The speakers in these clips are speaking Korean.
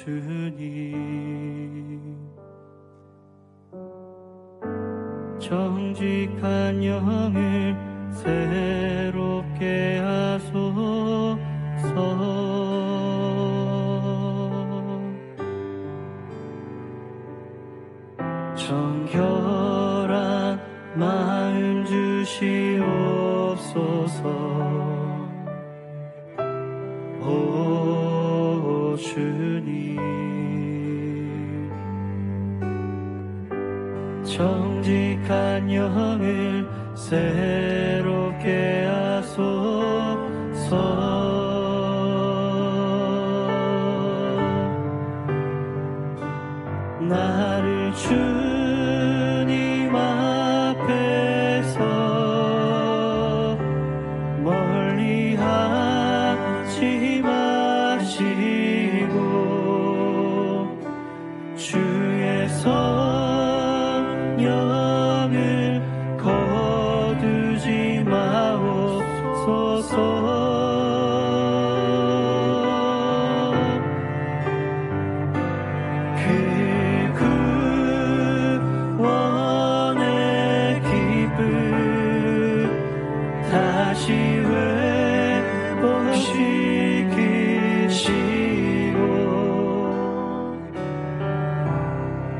주님, 정직한 영을 새롭게 하소서. 정결한 마음 주시옵소서. 오 주님, 정직한 영을 새롭게 하소서. 나를 주님 앞에서 멀리 하지 마시고 주의 성령을 거두지 마옵소서. 다시 회복시키시고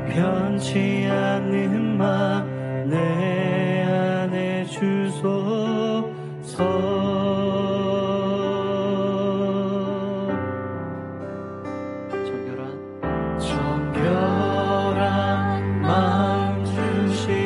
변치 않는 맘 내 안에 주소서. 정결한 마음 주시옵소서.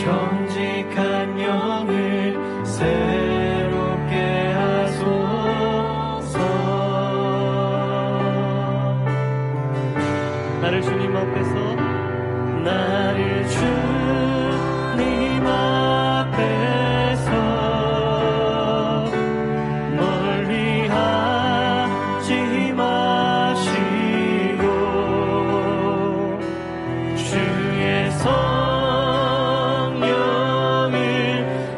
정직한 영을 새롭게 하소서. 나를 주님 앞에서 멀리 하지 마시고 주의 성령을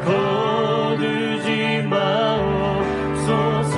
거두지 마옵소서.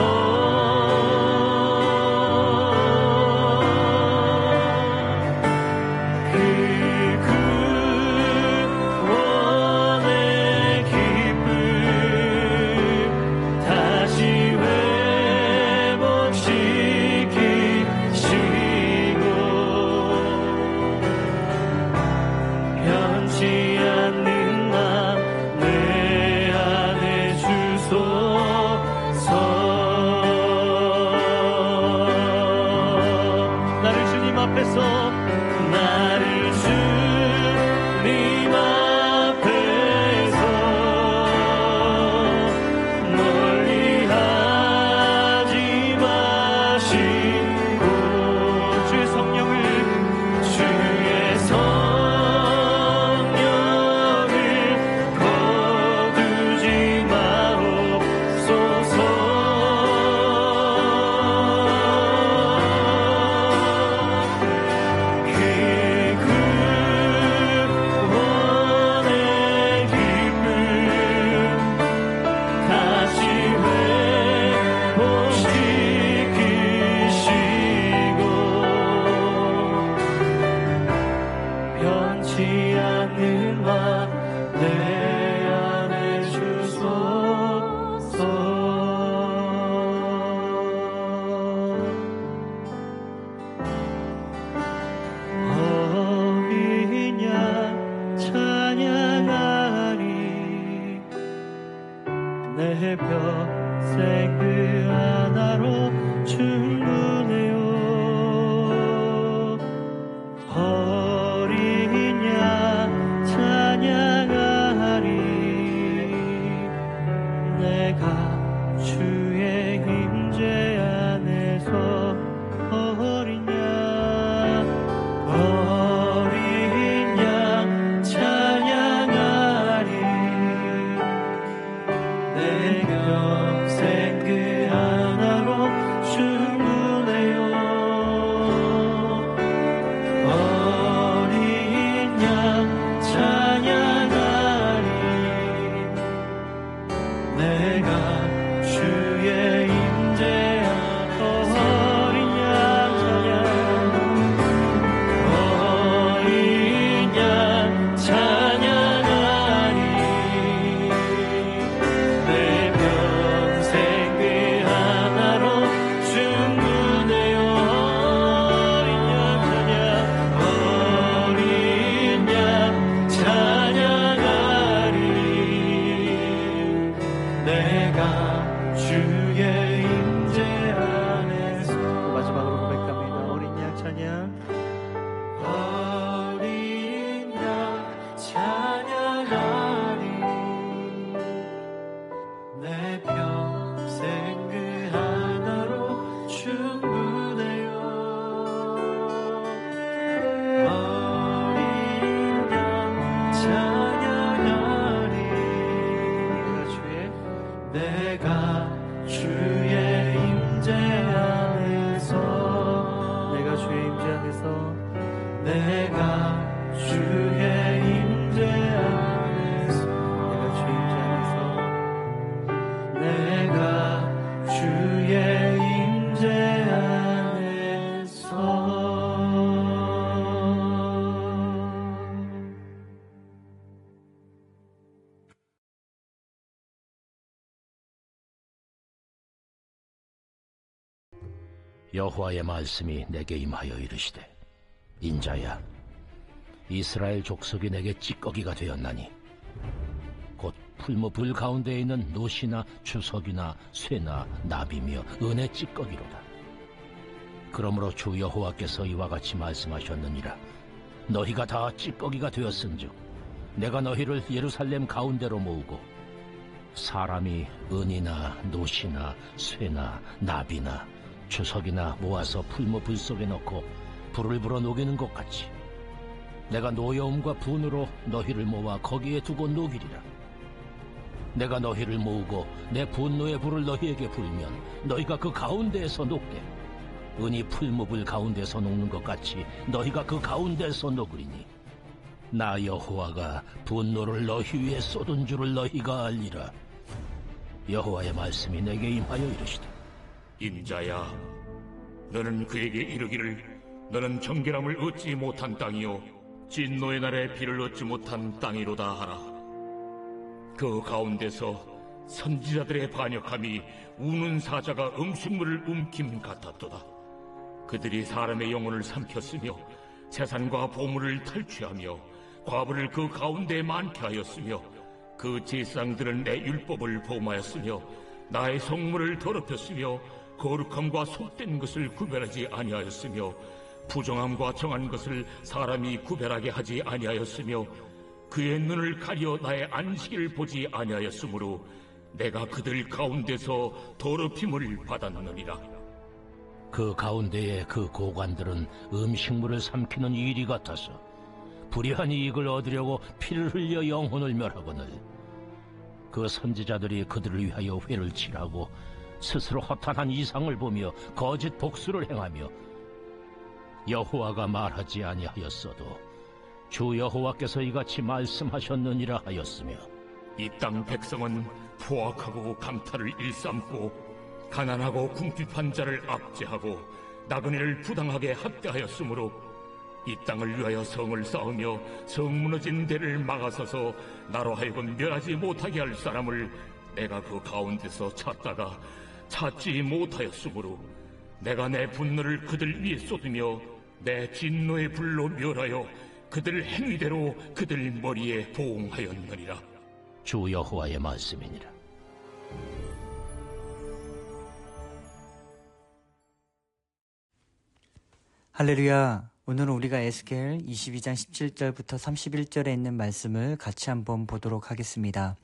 찬양. 어린 양 찬양하리 내 평생 그 하나로 충분해요. 어린 양 찬양하리 내가 주의 임재 안에서 내가 주의 임재 안에서 내가 주의 임재 안에서 내가 주의 임재 안에서 여호와의 말씀이 내게 임하여 이르시되 인자야 이스라엘 족속이 내게 찌꺼기가 되었나니 곧 풀무 불 가운데 있는 노시나 주석이나 쇠나 나비며 은의 찌꺼기로다. 그러므로 주 여호와께서 이와 같이 말씀하셨느니라. 너희가 다 찌꺼기가 되었은즉 내가 너희를 예루살렘 가운데로 모으고 사람이 은이나 노시나 쇠나 나비나 주석이나 모아서 풀무 불 속에 넣고 불을 불어 녹이는 것 같이 내가 노여움과 분으로 너희를 모아 거기에 두고 녹이리라. 내가 너희를 모으고 내 분노의 불을 너희에게 불면 너희가 그 가운데에서 녹되 은이 풀무불 가운데서 녹는 것 같이 너희가 그 가운데서 녹으리니 나 여호와가 분노를 너희 위에 쏟은 줄을 너희가 알리라. 여호와의 말씀이 내게 임하여 이르시되 인자야 너는 그에게 이르기를 너는 정결함을 얻지 못한 땅이요 진노의 날에 비를 얻지 못한 땅이로다 하라. 그 가운데서 선지자들의 반역함이 우는 사자가 음식물을 움킴 같았도다. 그들이 사람의 영혼을 삼켰으며 재산과 보물을 탈취하며 과부를 그 가운데에 많게 하였으며 그 제사장들은 내 율법을 범하였으며 나의 성물을 더럽혔으며 거룩함과 속된 것을 구별하지 아니하였으며 부정함과 정한 것을 사람이 구별하게 하지 아니하였으며 그의 눈을 가려 나의 안식을 보지 아니하였으므로 내가 그들 가운데서 더럽힘을 받았느니라. 그 가운데에 그 고관들은 음식물을 삼키는 이리 같아서 불의한 이익을 얻으려고 피를 흘려 영혼을 멸하거늘 그 선지자들이 그들을 위하여 회를 칠하고 스스로 허탄한 이상을 보며 거짓 복수를 행하며 여호와가 말하지 아니하였어도 주 여호와께서 이같이 말씀하셨느니라 하였으며 이 땅 백성은 포악하고 강탈을 일삼고 가난하고 궁핍한 자를 압제하고 나그네를 부당하게 학대하였으므로 이 땅을 위하여 성을 쌓으며 성 무너진 데를 막아서서 나로 하여금 멸하지 못하게 할 사람을 내가 그 가운데서 찾다가 찾지 못하였으므로 내가 내 분노를 그들 위에 쏟으며 내 진노의 불로 멸하여 그들 행위대로 그들 머리에 보응하였느니라. 주 여호와의 말씀이니라. 할렐루야. 오늘은 우리가 에스겔 22장 17절부터 31절에 있는 말씀을 같이 한번 보도록 하겠습니다.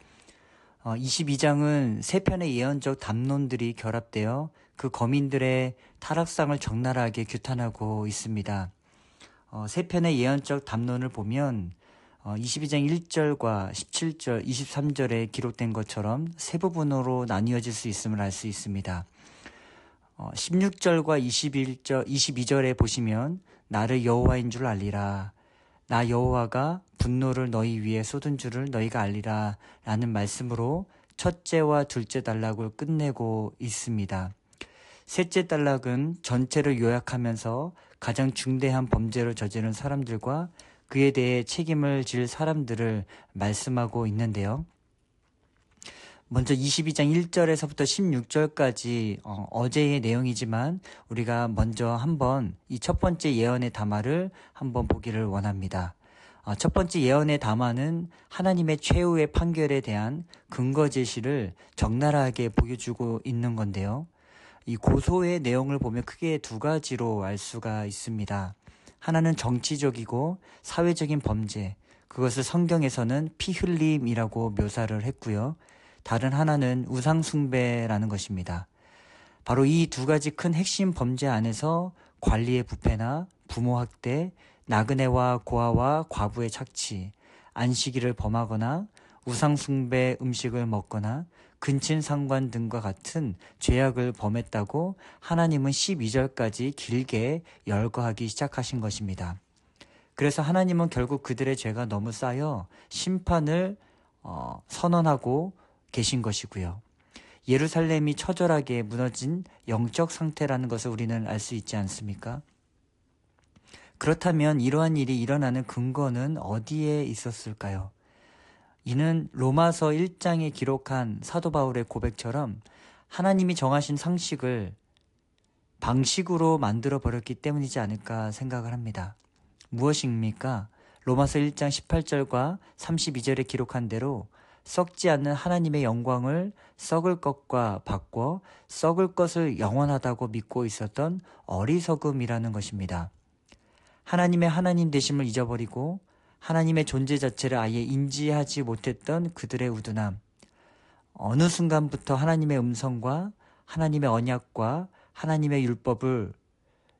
22장은 세 편의 예언적 담론들이 결합되어 그 거민들의 타락상을 적나라하게 규탄하고 있습니다. 세 편의 예언적 담론을 보면 22장 1절과 17절, 23절에 기록된 것처럼 세 부분으로 나뉘어질 수 있음을 알 수 있습니다. 16절과 22절에 보시면 나를 여호와인 줄 알리라. 나 여호와가 분노를 너희 위에 쏟은 줄을 너희가 알리라 라는 말씀으로 첫째와 둘째 단락을 끝내고 있습니다. 셋째 단락은 전체를 요약하면서 가장 중대한 범죄를 저지른 사람들과 그에 대해 책임을 질 사람들을 말씀하고 있는데요. 먼저 22장 1절에서부터 16절까지 어제의 내용이지만 우리가 먼저 한번 이 첫 번째 예언의 담화를 한번 보기를 원합니다. 첫 번째 예언의 담화는 하나님의 최후의 판결에 대한 근거 제시를 적나라하게 보여주고 있는 건데요. 이 고소의 내용을 보면 크게 두 가지로 알 수가 있습니다. 하나는 정치적이고 사회적인 범죄, 그것을 성경에서는 피 흘림이라고 묘사를 했고요. 다른 하나는 우상숭배라는 것입니다. 바로 이 두 가지 큰 핵심 범죄 안에서 관리의 부패나 부모 학대, 나그네와 고아와 과부의 착취, 안식일을 범하거나 우상숭배 음식을 먹거나 근친상관 등과 같은 죄악을 범했다고 하나님은 12절까지 길게 열거하기 시작하신 것입니다. 그래서 하나님은 결국 그들의 죄가 너무 쌓여 심판을 선언하고 계신 것이고요. 예루살렘이 처절하게 무너진 영적 상태라는 것을 우리는 알 수 있지 않습니까? 그렇다면 이러한 일이 일어나는 근거는 어디에 있었을까요? 이는 로마서 1장에 기록한 사도 바울의 고백처럼 하나님이 정하신 상식을 방식으로 만들어 버렸기 때문이지 않을까 생각을 합니다. 무엇입니까? 로마서 1장 18절과 32절에 기록한 대로 썩지 않는 하나님의 영광을 썩을 것과 바꿔 썩을 것을 영원하다고 믿고 있었던 어리석음이라는 것입니다. 하나님의 하나님 되심을 잊어버리고 하나님의 존재 자체를 아예 인지하지 못했던 그들의 우둔함, 어느 순간부터 하나님의 음성과 하나님의 언약과 하나님의 율법을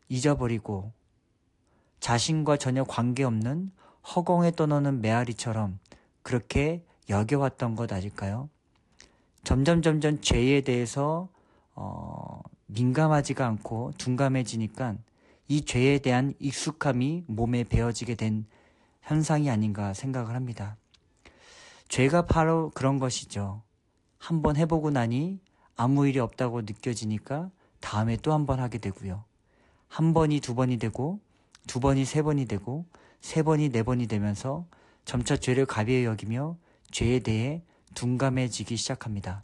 잊어버리고 자신과 전혀 관계없는 허공에 떠노는 메아리처럼 그렇게 여겨왔던 것 아닐까요? 점점 죄에 대해서 민감하지가 않고 둔감해지니까 이 죄에 대한 익숙함이 몸에 배어지게 된 현상이 아닌가 생각을 합니다. 죄가 바로 그런 것이죠. 한번 해보고 나니 아무 일이 없다고 느껴지니까 다음에 또 한 번 하게 되고요. 한 번이 두 번이 되고 두 번이 세 번이 되고 세 번이 네 번이 되면서 점차 죄를 가벼이 여기며 죄에 대해 둔감해지기 시작합니다.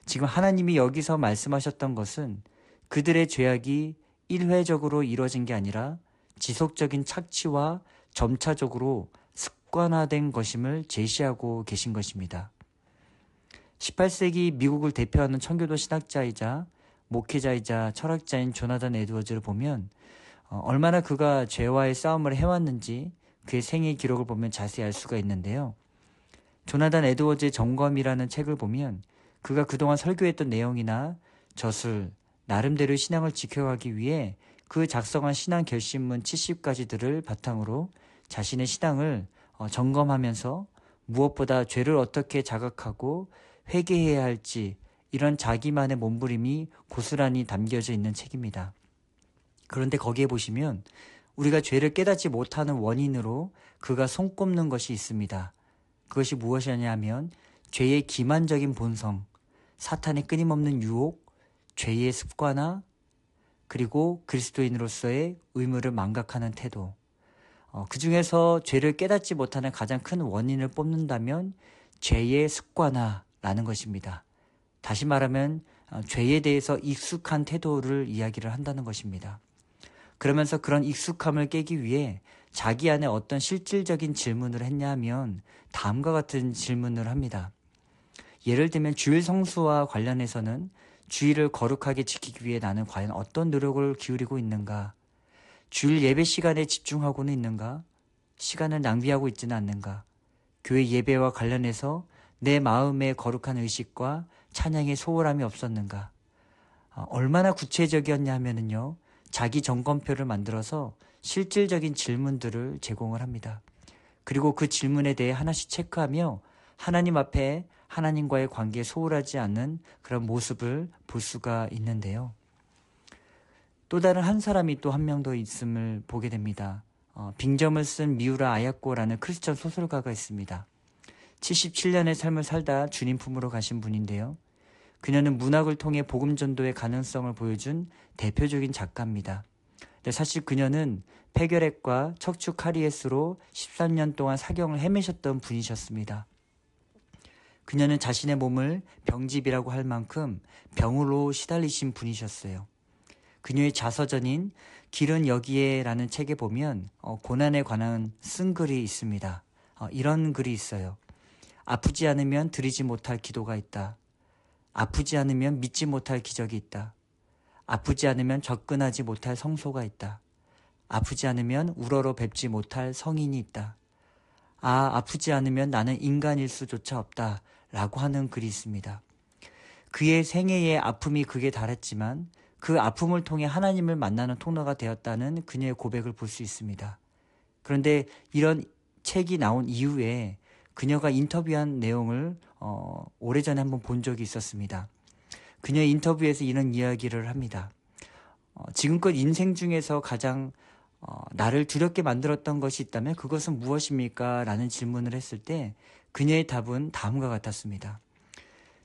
지금 하나님이 여기서 말씀하셨던 것은 그들의 죄악이 일회적으로 이루어진 게 아니라 지속적인 착취와 점차적으로 습관화된 것임을 제시하고 계신 것입니다. 18세기 미국을 대표하는 청교도 신학자이자 목회자이자 철학자인 조나단 에드워즈를 보면 얼마나 그가 죄와의 싸움을 해왔는지 그의 생애 기록을 보면 자세히 알 수가 있는데요. 조나단 에드워즈의 점검이라는 책을 보면 그가 그동안 설교했던 내용이나 저술, 나름대로 신앙을 지켜가기 위해 그 작성한 신앙 결심문 70가지들을 바탕으로 자신의 신앙을 점검하면서 무엇보다 죄를 어떻게 자각하고 회개해야 할지 이런 자기만의 몸부림이 고스란히 담겨져 있는 책입니다. 그런데 거기에 보시면 우리가 죄를 깨닫지 못하는 원인으로 그가 손꼽는 것이 있습니다. 그것이 무엇이냐 하면 죄의 기만적인 본성, 사탄의 끊임없는 유혹, 죄의 습관화, 그리고 그리스도인으로서의 의무를 망각하는 태도. 그 중에서 죄를 깨닫지 못하는 가장 큰 원인을 뽑는다면 죄의 습관화라는 것입니다. 다시 말하면 죄에 대해서 익숙한 태도를 이야기를 한다는 것입니다. 그러면서 그런 익숙함을 깨기 위해 자기 안에 어떤 실질적인 질문을 했냐 하면 다음과 같은 질문을 합니다. 예를 들면 주일 성수와 관련해서는 주일을 거룩하게 지키기 위해 나는 과연 어떤 노력을 기울이고 있는가? 주일 예배 시간에 집중하고는 있는가? 시간을 낭비하고 있지는 않는가? 교회 예배와 관련해서 내 마음에 거룩한 의식과 찬양의 소홀함이 없었는가? 얼마나 구체적이었냐 하면은요, 자기 점검표를 만들어서 실질적인 질문들을 제공을 합니다. 그리고 그 질문에 대해 하나씩 체크하며 하나님 앞에 하나님과의 관계에 소홀하지 않는 그런 모습을 볼 수가 있는데요. 또 다른 한 사람이 또 한 명 더 있음을 보게 됩니다. 빙점을 쓴 미우라 아야코라는 크리스천 소설가가 있습니다. 77년의 삶을 살다 주님 품으로 가신 분인데요. 그녀는 문학을 통해 복음 전도의 가능성을 보여준 대표적인 작가입니다. 근데 사실 그녀는 폐결핵과 척추 카리에스로 13년 동안 사경을 헤매셨던 분이셨습니다. 그녀는 자신의 몸을 병집이라고 할 만큼 병으로 시달리신 분이셨어요. 그녀의 자서전인 길은 여기에라는 책에 보면 고난에 관한 쓴 글이 있습니다. 이런 글이 있어요. 아프지 않으면 드리지 못할 기도가 있다. 아프지 않으면 믿지 못할 기적이 있다. 아프지 않으면 접근하지 못할 성소가 있다. 아프지 않으면 우러러 뵙지 못할 성인이 있다. 아프지 않으면 나는 인간일 수조차 없다. 라고 하는 글이 있습니다. 그의 생애의 아픔이 극에 달했지만 그 아픔을 통해 하나님을 만나는 통로가 되었다는 그녀의 고백을 볼 수 있습니다. 그런데 이런 책이 나온 이후에 그녀가 인터뷰한 내용을 오래전에 한번 본 적이 있었습니다. 그녀의 인터뷰에서 이런 이야기를 합니다. 지금껏 인생 중에서 가장 나를 두렵게 만들었던 것이 있다면 그것은 무엇입니까? 라는 질문을 했을 때 그녀의 답은 다음과 같았습니다.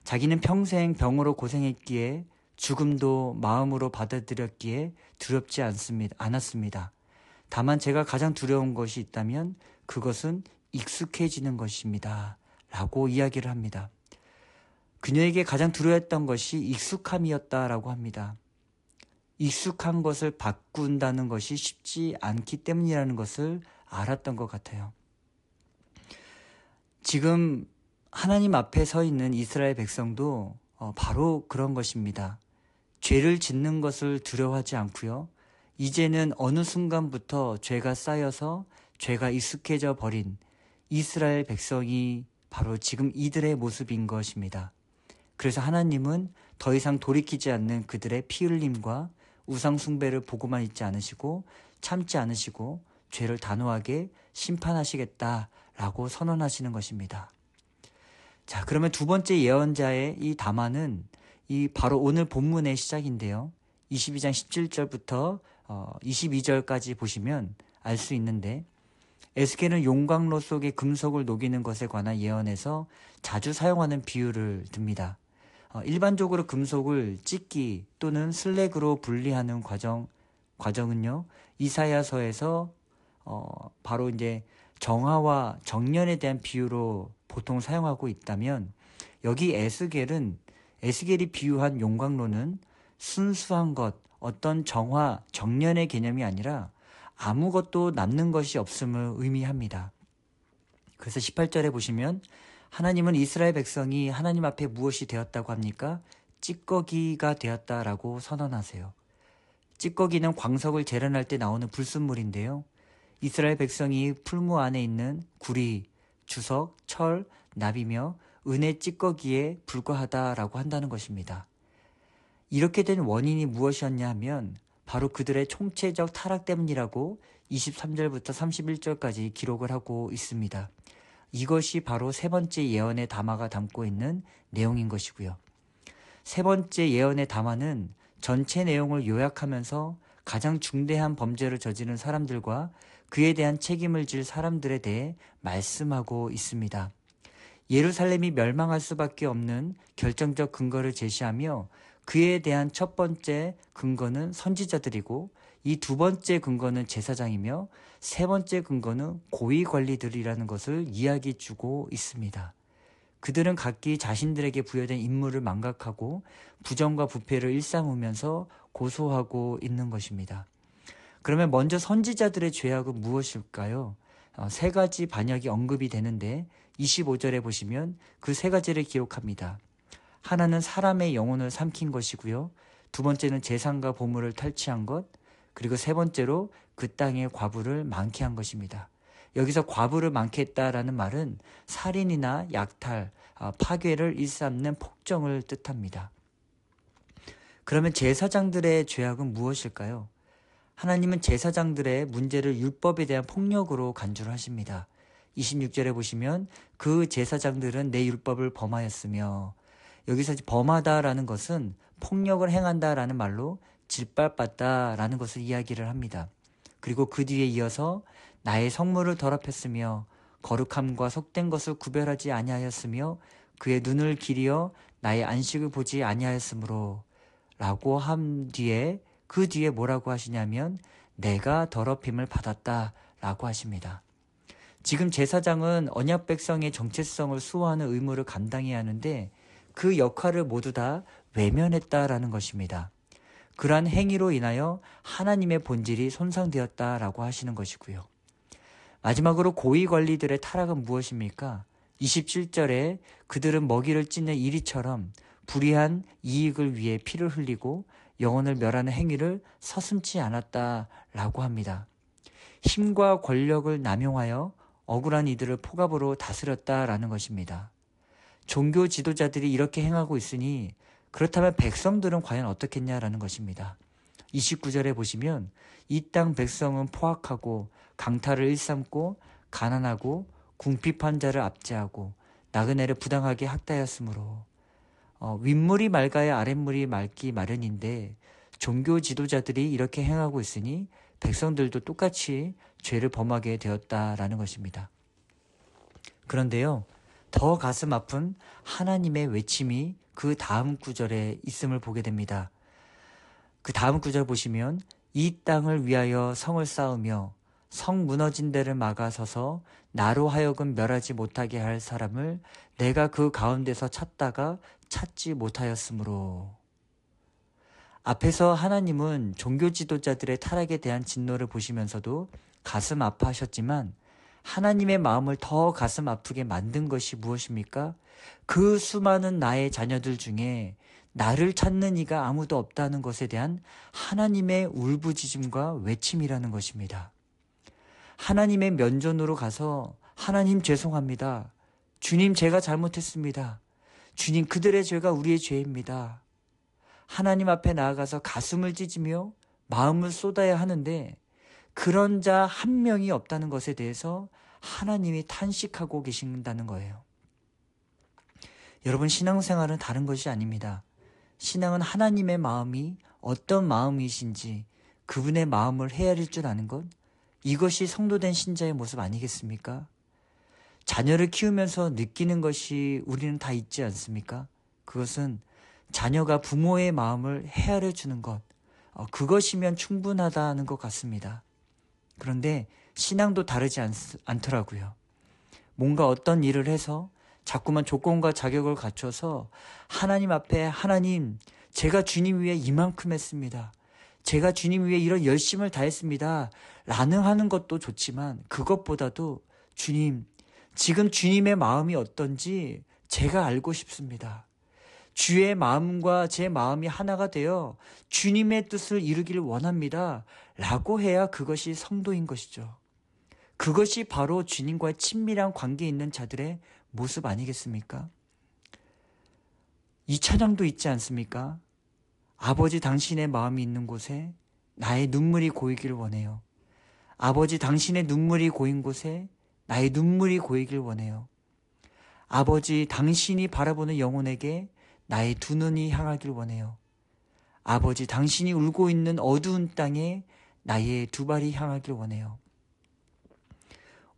자기는 평생 병으로 고생했기에 죽음도 마음으로 받아들였기에 두렵지 않았습니다. 다만 제가 가장 두려운 것이 있다면 그것은 익숙해지는 것입니다. 라고 이야기를 합니다. 그녀에게 가장 두려웠던 것이 익숙함이었다라고 합니다. 익숙한 것을 바꾼다는 것이 쉽지 않기 때문이라는 것을 알았던 것 같아요. 지금 하나님 앞에 서 있는 이스라엘 백성도 바로 그런 것입니다. 죄를 짓는 것을 두려워하지 않고요. 이제는 어느 순간부터 죄가 쌓여서 죄가 익숙해져 버린 이스라엘 백성이 바로 지금 이들의 모습인 것입니다. 그래서 하나님은 더 이상 돌이키지 않는 그들의 피 흘림과 우상 숭배를 보고만 있지 않으시고 참지 않으시고 죄를 단호하게 심판하시겠다라고 선언하시는 것입니다. 자, 그러면 두 번째 예언자의 이 담화는 바로 오늘 본문의 시작인데요. 22장 17절부터 22절까지 보시면 알 수 있는데 에스겔은 용광로 속에 금속을 녹이는 것에 관한 예언에서 자주 사용하는 비유를 듭니다. 일반적으로 금속을 찢기 또는 슬랙으로 분리하는 과정은요. 이사야서에서 바로 이제 정화와 정련에 대한 비유로 보통 사용하고 있다면 여기 에스겔이 비유한 용광로는 순수한 것, 어떤 정화, 정련의 개념이 아니라 아무것도 남는 것이 없음을 의미합니다. 그래서 18절에 보시면 하나님은 이스라엘 백성이 하나님 앞에 무엇이 되었다고 합니까? 찌꺼기가 되었다라고 선언하세요. 찌꺼기는 광석을 재련할 때 나오는 불순물인데요. 이스라엘 백성이 풀무 안에 있는 구리, 주석, 철, 납이며 은의 찌꺼기에 불과하다라고 한다는 것입니다. 이렇게 된 원인이 무엇이었냐 하면 바로 그들의 총체적 타락 때문이라고 23절부터 31절까지 기록을 하고 있습니다. 이것이 바로 세 번째 예언의 담화가 담고 있는 내용인 것이고요. 세 번째 예언의 담화는 전체 내용을 요약하면서 가장 중대한 범죄를 저지른 사람들과 그에 대한 책임을 질 사람들에 대해 말씀하고 있습니다. 예루살렘이 멸망할 수밖에 없는 결정적 근거를 제시하며 그에 대한 첫 번째 근거는 선지자들이고 이 두 번째 근거는 제사장이며 세 번째 근거는 고위 관리들이라는 것을 이야기 주고 있습니다. 그들은 각기 자신들에게 부여된 임무를 망각하고 부정과 부패를 일삼으면서 고소하고 있는 것입니다. 그러면 먼저 선지자들의 죄악은 무엇일까요? 세 가지 반역이 언급이 되는데 25절에 보시면 그 세 가지를 기록합니다. 하나는 사람의 영혼을 삼킨 것이고요. 두 번째는 재산과 보물을 탈취한 것, 그리고 세 번째로 그 땅의 과부를 많게 한 것입니다. 여기서 과부를 많게 했다라는 말은 살인이나 약탈, 파괴를 일삼는 폭정을 뜻합니다. 그러면 제사장들의 죄악은 무엇일까요? 하나님은 제사장들의 문제를 율법에 대한 폭력으로 간주를 하십니다. 26절에 보시면 그 제사장들은 내 율법을 범하였으며, 여기서 범하다라는 것은 폭력을 행한다라는 말로 짓밟았다라는 것을 이야기를 합니다. 그리고 그 뒤에 이어서 나의 성물을 더럽혔으며 거룩함과 속된 것을 구별하지 아니하였으며 그의 눈을 기리어 나의 안식을 보지 아니하였으므로 라고 한 뒤에 그 뒤에 뭐라고 하시냐면 내가 더럽힘을 받았다라고 하십니다. 지금 제사장은 언약 백성의 정체성을 수호하는 의무를 감당해야 하는데 그 역할을 모두 다 외면했다라는 것입니다. 그러한 행위로 인하여 하나님의 본질이 손상되었다라고 하시는 것이고요. 마지막으로 고위 관리들의 타락은 무엇입니까? 27절에 그들은 먹이를 찢는 이리처럼 불의한 이익을 위해 피를 흘리고 영혼을 멸하는 행위를 서슴지 않았다라고 합니다. 힘과 권력을 남용하여 억울한 이들을 폭압으로 다스렸다라는 것입니다. 종교 지도자들이 이렇게 행하고 있으니 그렇다면 백성들은 과연 어떻겠냐라는 것입니다. 29절에 보시면 이 땅 백성은 포악하고 강탈을 일삼고 가난하고 궁핍한 자를 압제하고 나그네를 부당하게 학대하였으므로 윗물이 맑아야 아랫물이 맑기 마련인데 종교 지도자들이 이렇게 행하고 있으니 백성들도 똑같이 죄를 범하게 되었다라는 것입니다. 그런데요, 더 가슴 아픈 하나님의 외침이 그 다음 구절에 있음을 보게 됩니다. 그 다음 구절 보시면 이 땅을 위하여 성을 쌓으며 성 무너진 데를 막아서서 나로 하여금 멸하지 못하게 할 사람을 내가 그 가운데서 찾다가 찾지 못하였으므로. 앞에서 하나님은 종교 지도자들의 타락에 대한 진노를 보시면서도 가슴 아파하셨지만 하나님의 마음을 더 가슴 아프게 만든 것이 무엇입니까? 그 수많은 나의 자녀들 중에 나를 찾는 이가 아무도 없다는 것에 대한 하나님의 울부짖음과 외침이라는 것입니다. 하나님의 면전으로 가서 하나님 죄송합니다. 주님 제가 잘못했습니다. 주님 그들의 죄가 우리의 죄입니다. 하나님 앞에 나아가서 가슴을 찢으며 마음을 쏟아야 하는데 그런 자 한 명이 없다는 것에 대해서 하나님이 탄식하고 계신다는 거예요. 여러분, 신앙생활은 다른 것이 아닙니다. 신앙은 하나님의 마음이 어떤 마음이신지 그분의 마음을 헤아릴 줄 아는 것, 이것이 성도된 신자의 모습 아니겠습니까? 자녀를 키우면서 느끼는 것이 우리는 다 있지 않습니까? 그것은 자녀가 부모의 마음을 헤아려 주는 것, 그것이면 충분하다는 것 같습니다. 그런데 신앙도 다르지 않더라고요. 뭔가 어떤 일을 해서 자꾸만 조건과 자격을 갖춰서 하나님 앞에 하나님, 제가 주님 위해 이만큼 했습니다. 제가 주님 위해 이런 열심을 다했습니다. 라는 하는 것도 좋지만 그것보다도 주님, 지금 주님의 마음이 어떤지 제가 알고 싶습니다. 주의 마음과 제 마음이 하나가 되어 주님의 뜻을 이루기를 원합니다. 라고 해야 그것이 성도인 것이죠. 그것이 바로 주님과의 친밀한 관계에 있는 자들의 모습 아니겠습니까? 이 찬양도 있지 않습니까? 아버지 당신의 마음이 있는 곳에 나의 눈물이 고이길 원해요. 아버지 당신의 눈물이 고인 곳에 나의 눈물이 고이길 원해요. 아버지 당신이 바라보는 영혼에게 나의 두 눈이 향하길 원해요. 아버지 당신이 울고 있는 어두운 땅에 나의 두 발이 향하길 원해요.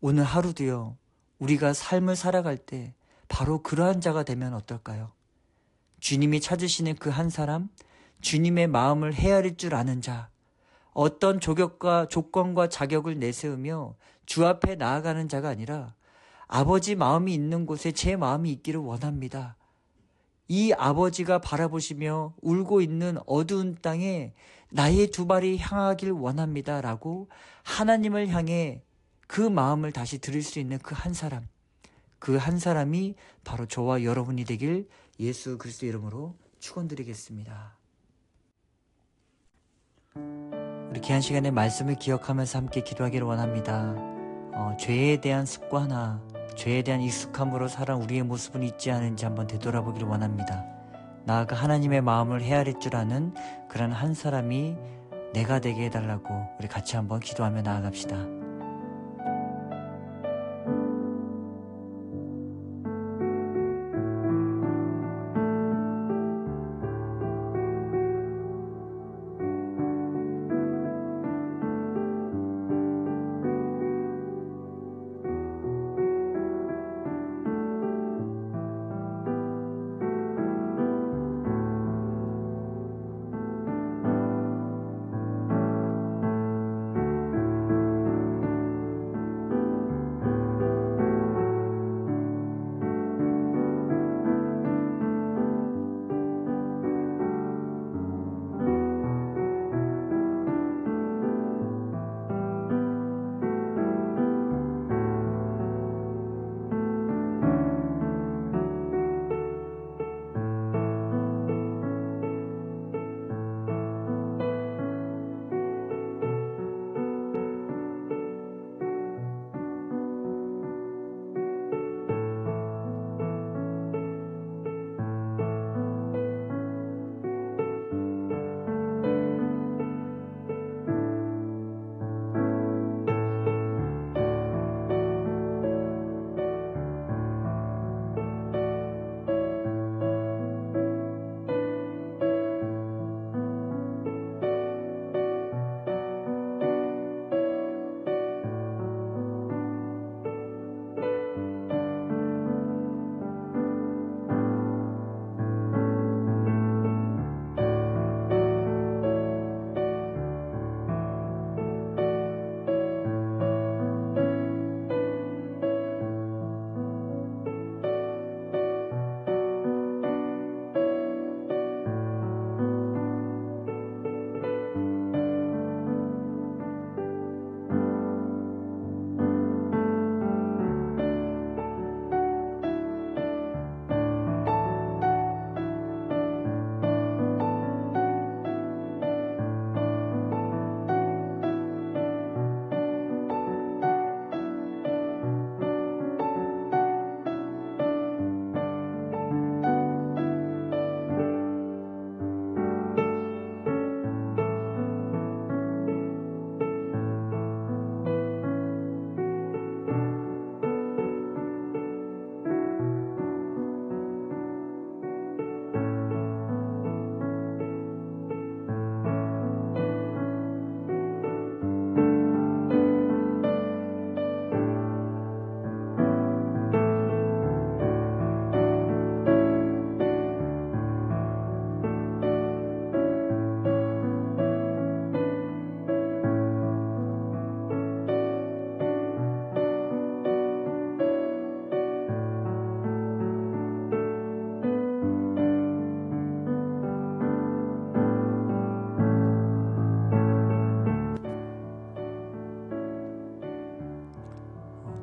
오늘 하루도요, 우리가 삶을 살아갈 때 바로 그러한 자가 되면 어떨까요? 주님이 찾으시는 그 한 사람, 주님의 마음을 헤아릴 줄 아는 자, 어떤 조건과 자격을 내세우며 주 앞에 나아가는 자가 아니라 아버지 마음이 있는 곳에 제 마음이 있기를 원합니다. 이 아버지가 바라보시며 울고 있는 어두운 땅에 나의 두 발이 향하길 원합니다. 라고 하나님을 향해 그 마음을 다시 들을 수 있는 그 한 사람, 그 한 사람이 바로 저와 여러분이 되길 예수 그리스도 이름으로 축원드리겠습니다. 우리 귀한 시간에 말씀을 기억하면서 함께 기도하기를 원합니다. 죄에 대한 습관화, 죄에 대한 익숙함으로 살아온 우리의 모습은 있지 않은지 한번 되돌아보기를 원합니다. 나아가 하나님의 마음을 헤아릴 줄 아는 그런 한 사람이 내가 되게 해달라고 우리 같이 한번 기도하며 나아갑시다.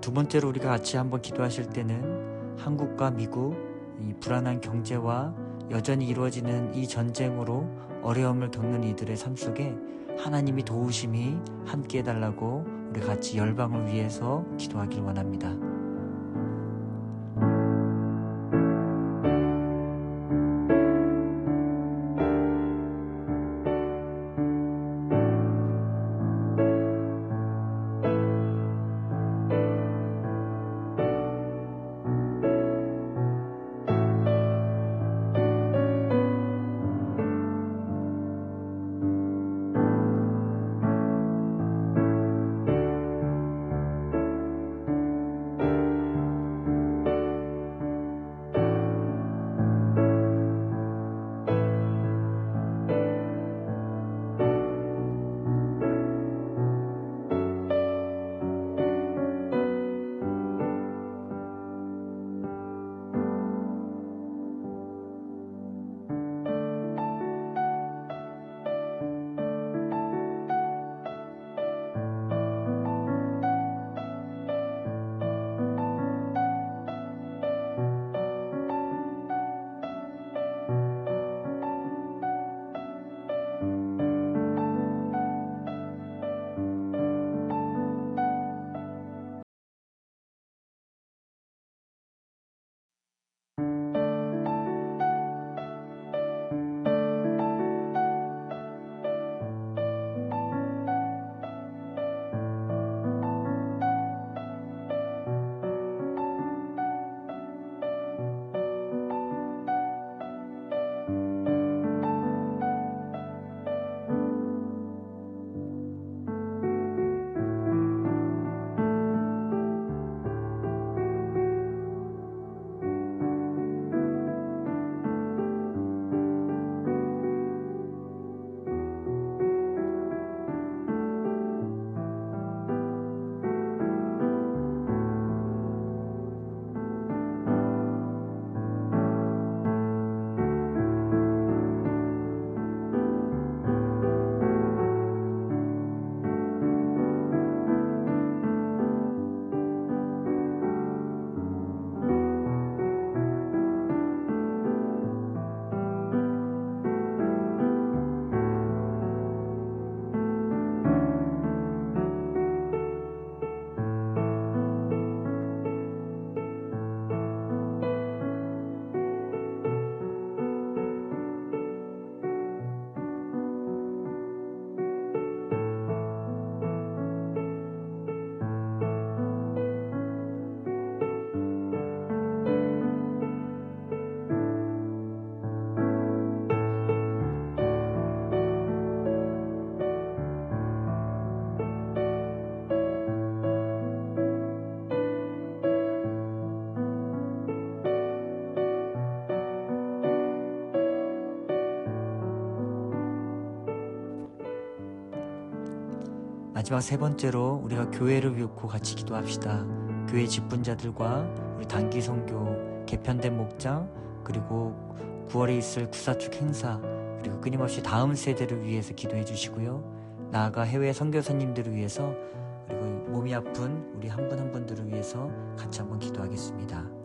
두 번째로 우리가 같이 한번 기도하실 때는 한국과 미국, 이 불안한 경제와 여전히 이루어지는 이 전쟁으로 어려움을 겪는 이들의 삶 속에 하나님이 도우심이 함께 해달라고 우리 같이 열방을 위해서 기도하길 원합니다. 마지막 세 번째로 우리가 교회를 위하고 같이 기도합시다. 교회 직분자들과 우리 단기 선교, 개편된 목장, 그리고 9월에 있을 구사축 행사, 그리고 끊임없이 다음 세대를 위해서 기도해 주시고요. 나아가 해외 선교사님들을 위해서, 그리고 몸이 아픈 우리 한 분 한 분들을 위해서 같이 한번 기도하겠습니다.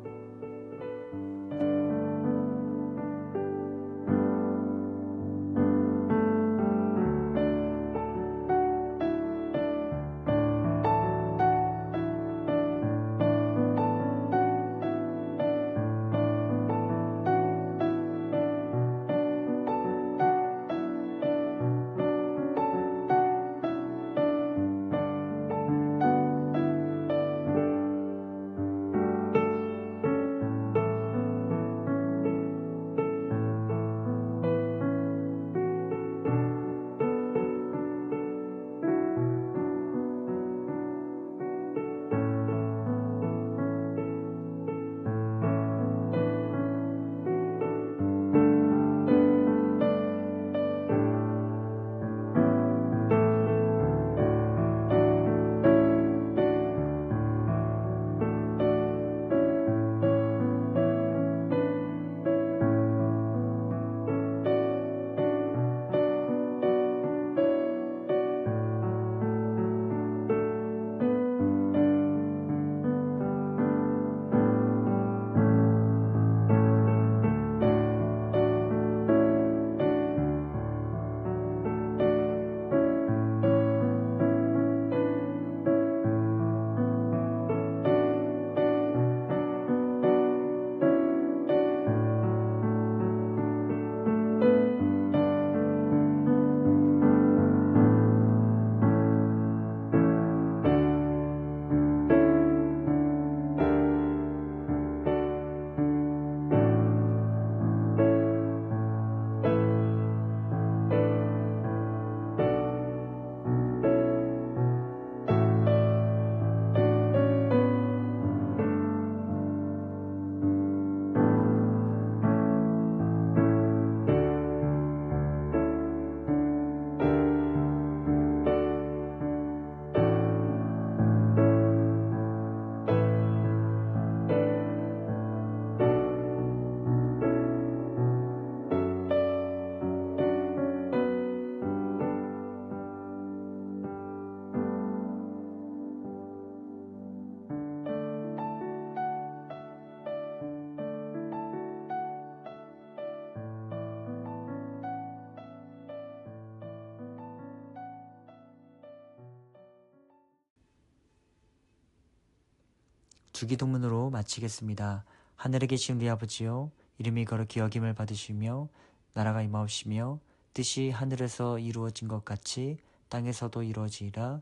주기도문으로 마치겠습니다. 하늘에 계신 우리 아버지요, 이름이 거룩히 여김을 받으시며 나라가 임하옵시며 뜻이 하늘에서 이루어진 것 같이 땅에서도 이루어지이라.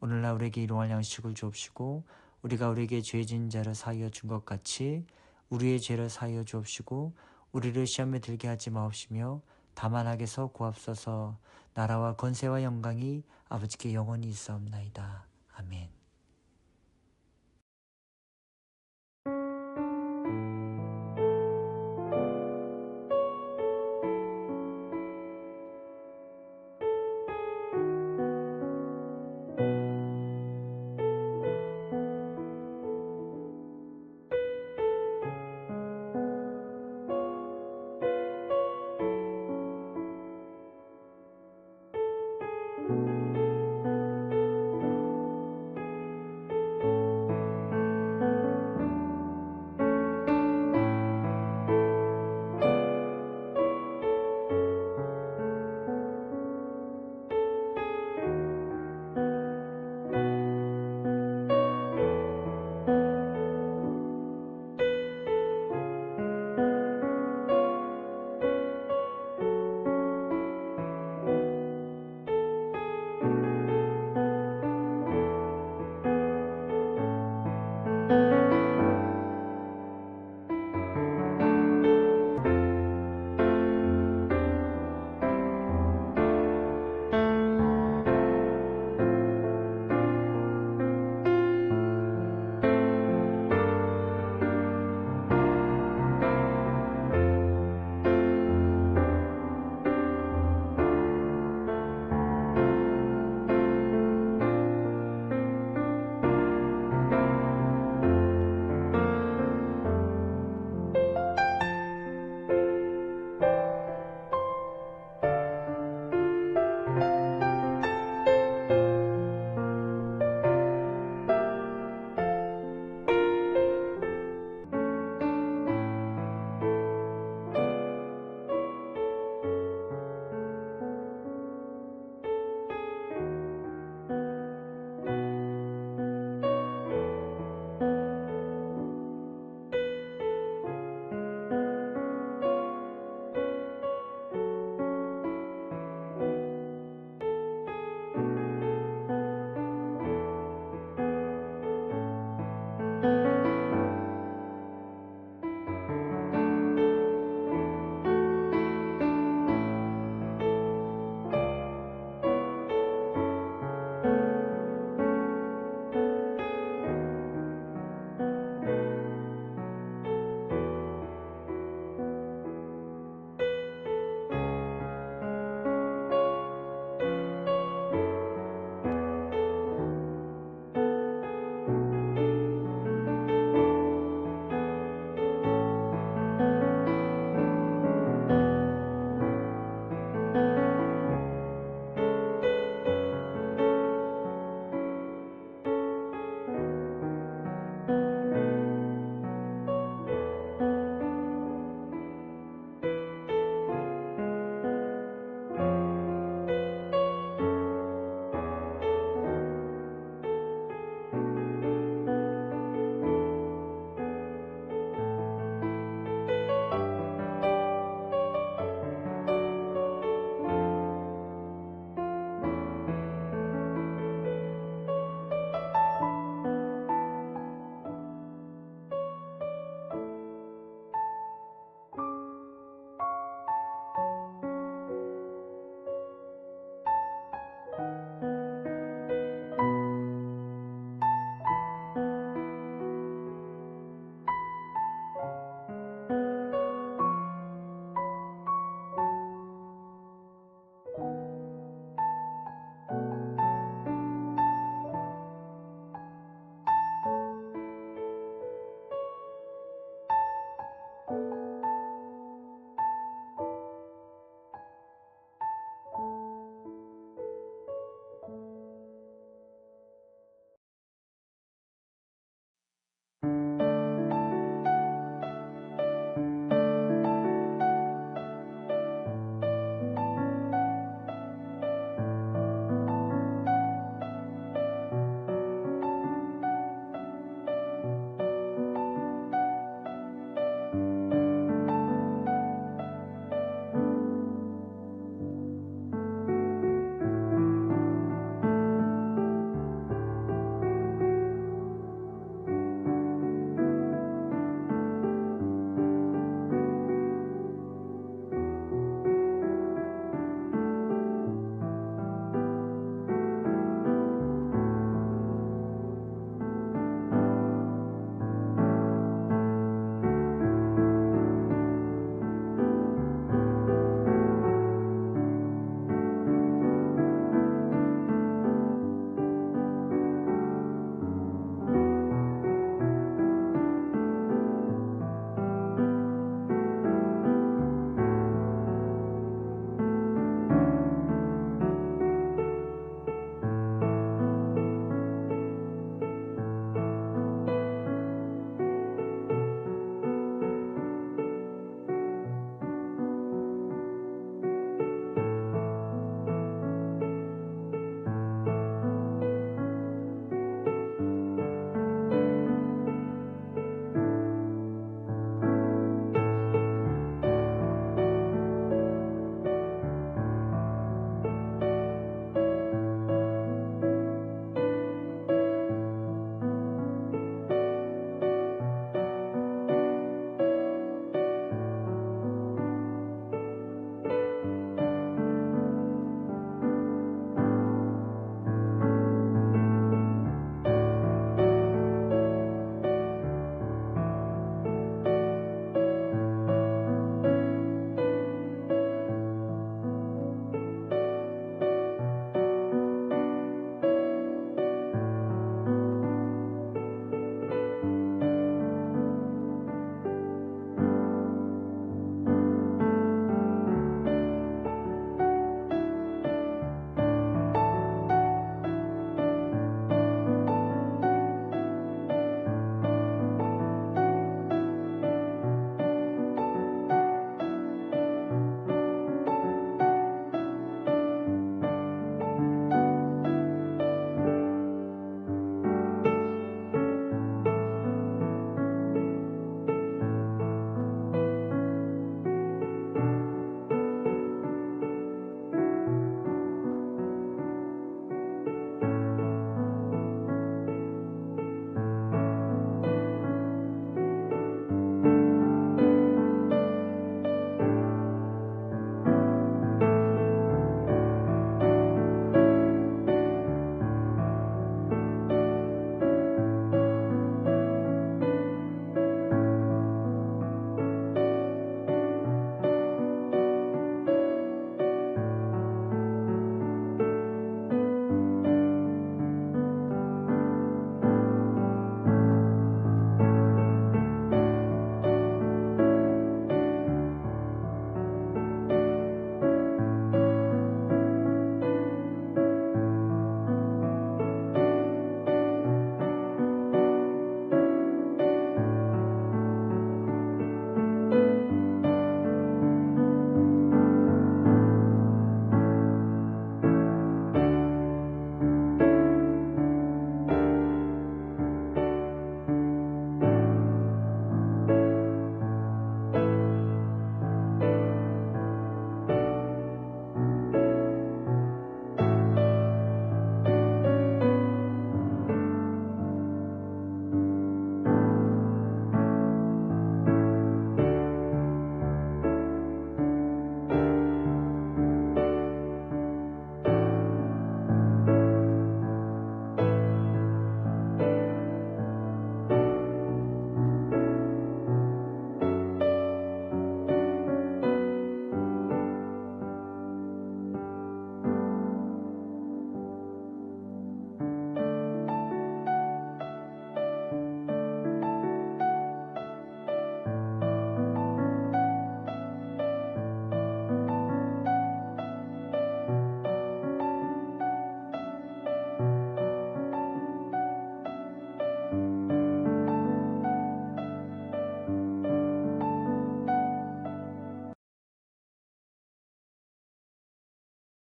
오늘날 우리에게 일용할 양식을 주옵시고 우리가 우리에게 죄진 자를 사하여 준 것 같이 우리의 죄를 사하여 주옵시고 우리를 시험에 들게 하지 마옵시며 다만 악에서 구하옵소서. 나라와 권세와 영광이 아버지께 영원히 있사옵나이다. 아멘.